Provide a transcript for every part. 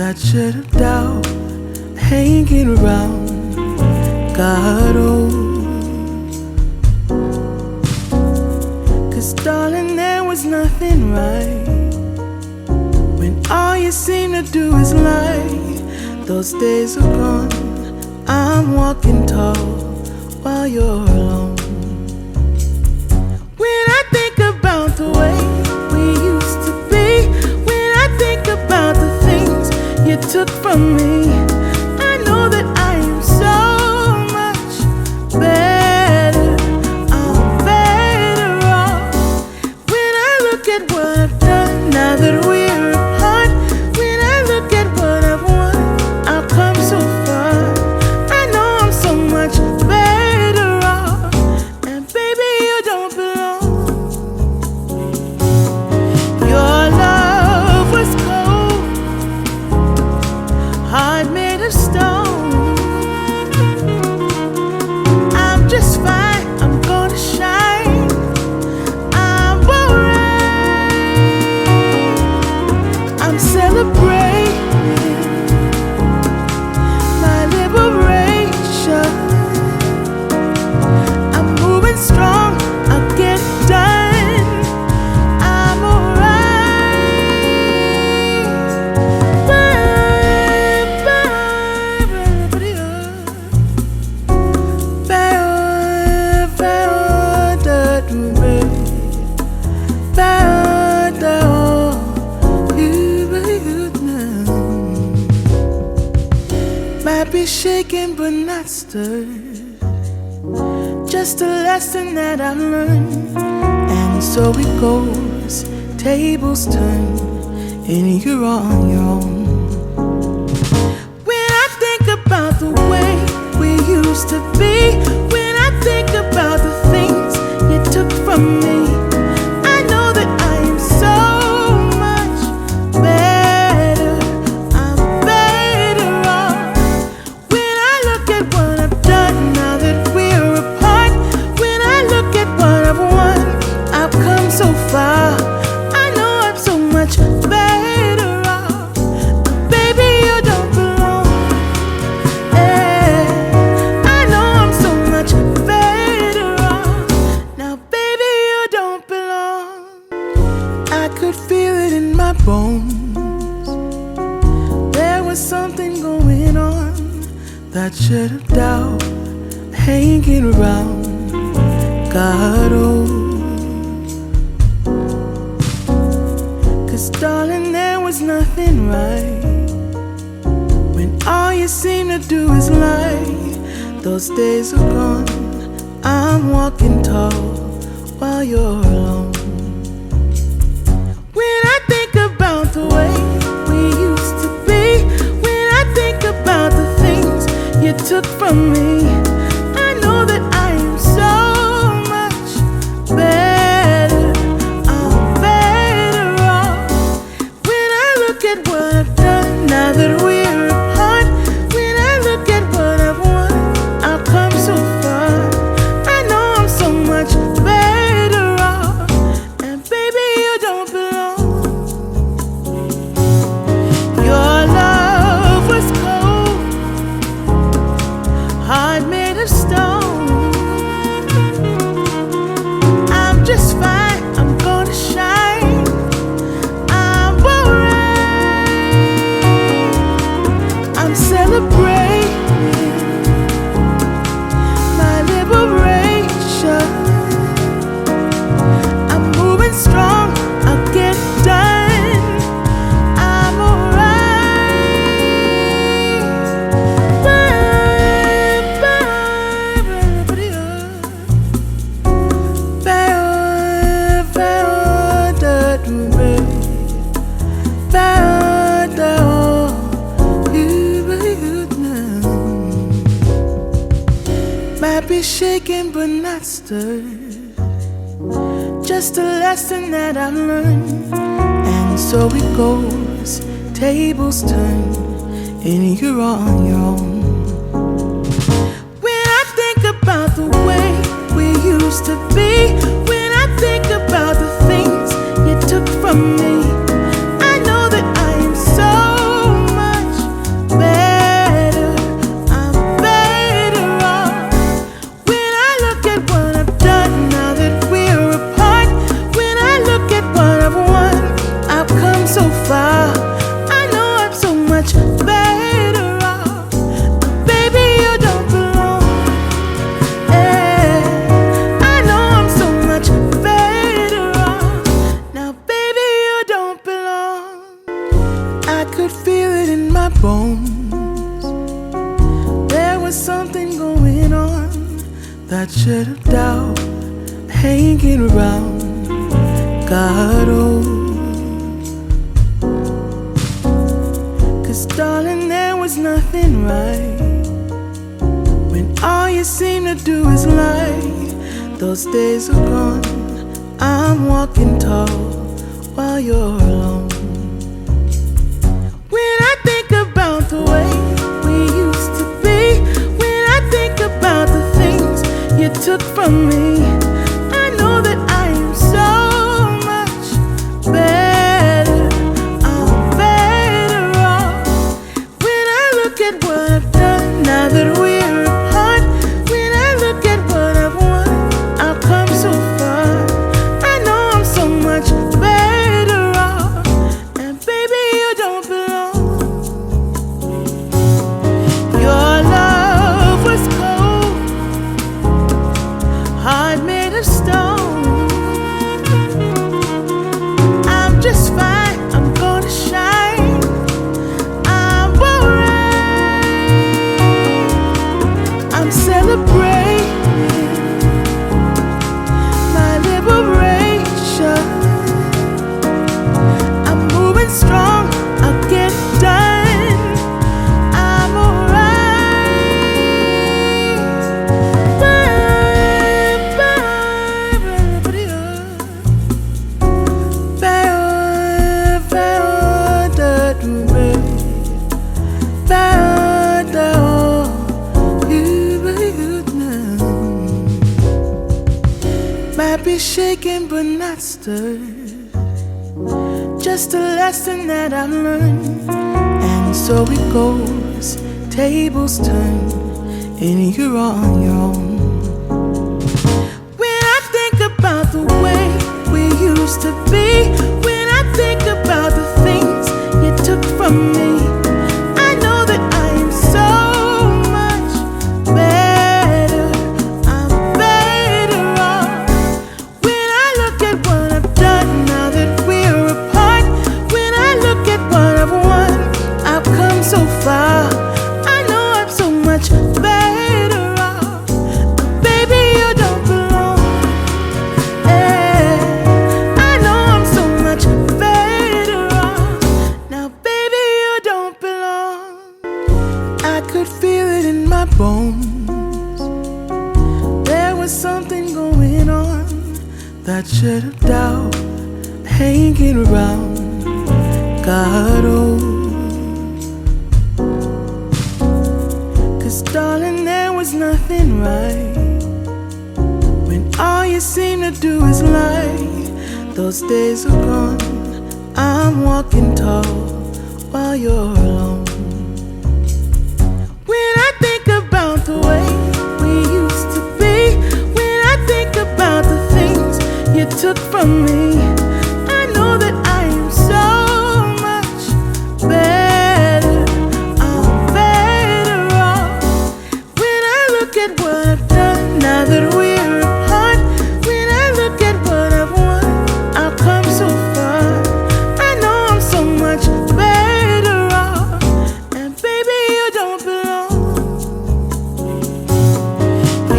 that should have doubt hanging around God, oh. 'Cause darling, there was nothing right when all you seem to do is lie. Those days are gone, I'm walking tall while you're alone. When I think about the way we used to be, when I think about the things you took from me, I know that I am so much better. I'm better off. When I look at what I've done now that we're apart, when I look at what I've won, I've come so far. I know I'm so much better off. And baby, you don't belong. Your love was cold, heart made of stone. I'm just fine, I'm gonna shine, I'm alright. I'm celebrating my liberation. I'm moving strong, I'll get it done. I'm alright. Might be shaken but not stirred, just a lesson that I've learned. And so it goes, tables turn, and you're on your own. When I think about the way we used to be, when I think about the things you took from me, I know that I am so much better. I'm better off. When I look at what I've done now that we're apart, when I look at what I've won, I've come so far. I know I'm so much better off. Baby, you don't belong. I know I'm so much better off. Now, baby, you don't belong. I could feel it in my bones. There was something going on that should have doubt hanging around God, oh. 'Cause darling, there was nothing right when all you seem to do is lie. Those days are gone, I'm walking tall while you're alone. When I think about the way we used to be, when I think about the things you took from me, I know that I am so much better. I'm better off. When I look at what I've done now that we're apart, when I look at what I've won, I've come so far. I know I'm so much better off. And baby, you don't belong. Your love was cold, heart made of stone. I'm just fine, I'm gonna shine, I'm alright. I'm celebrating my liberation. I'm moving strong, I'll get it done. I'm Might be shaken but not stirred, just a lesson that I've learned. And so it goes, tables turn, and you're on your own. When I think about the way we used to be, when I think about the things you took from me, I know that I am so much 𝕗𝕣𝕖𝕦𝕗𝕗. 'Cause darling, there was nothing right when all you seem to do is lie. Those days are gone, I'm walking tall while you're alone. When I think about the way we used to be, when I think about the things you took from me, I know that I am so much better. I'm better off. When I look at what I've done now that we're apart, when I look at what I've won, I've come so far. I know I'm so much better off. And baby, you don't belong. Your love was cold, heart made of stone. I'm just fine, I'm gonna shine, I'm alright. I'm celebrating my liberation. I'm moving strong, I'll get it done. I'm might be shaken but not stirred, just a lesson that I've learned. And so it goes, tables turn, and you're on your own. When I think about the way we used to be, when I think about the things you took from me, I know that I am so much better. I'm better off. When I look at what I've done now that we're apart, when I look at what I've won, I've come so far. I know I'm so much better off. Baby, you don't belong. I know I'm so much better off. Now, baby, you don't belong. I could feel it in my bones. There was something going on that should have doubt hanging around. God, oh. 'Cause darling, there was nothing right when all you seem to do is lie. Those days are gone, I'm walking tall while you're alone. When I think about the way we used to be, when I think about the things you took from me, I know that I am so much better. I'm better off. When I look at what I've done now that we're apart, when I look at what I've won, I've come so far. I know I'm so much better off. And baby, you don't belong.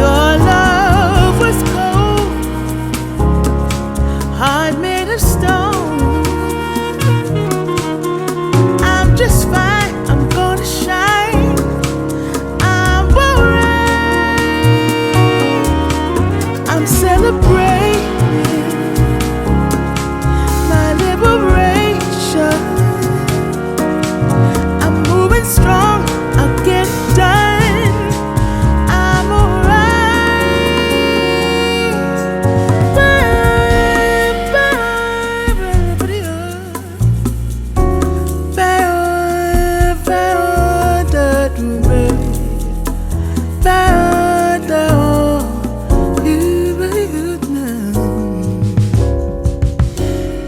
Your love was cold, heart made of stone. I'm just fine, I'm gonna shine, I'm alright. I'm celebrating my liberation. I'm moving strong, I'll get it done. I'm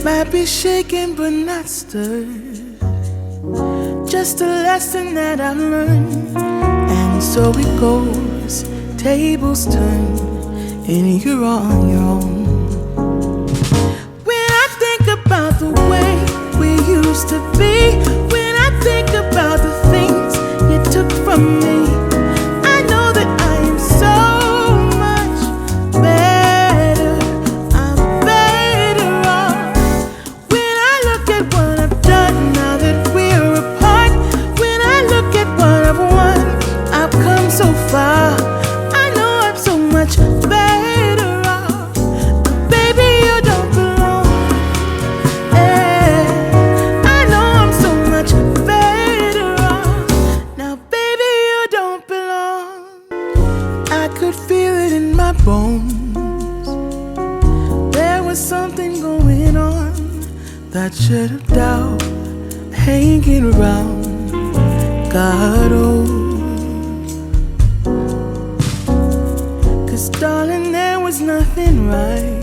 might be shaken but not stirred, just a lesson that I've learned. And so it goes, tables turn, and you're on your own. When I think about the way we used to be, when I think about the things you took from me, I know that I am so much that should have doubt hanging around God, oh. 'Cause darling, there was nothing right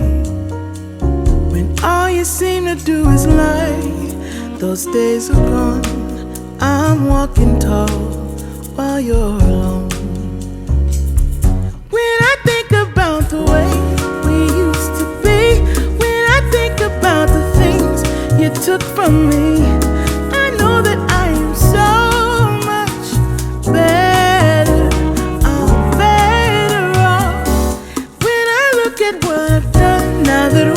when all you seem to do is lie. Those days are gone, I'm walking tall while you're alone. When I think about the way we used to be, when I think about the things you took from me, I know that I am so much better. I'm better off when I look at what I've done now that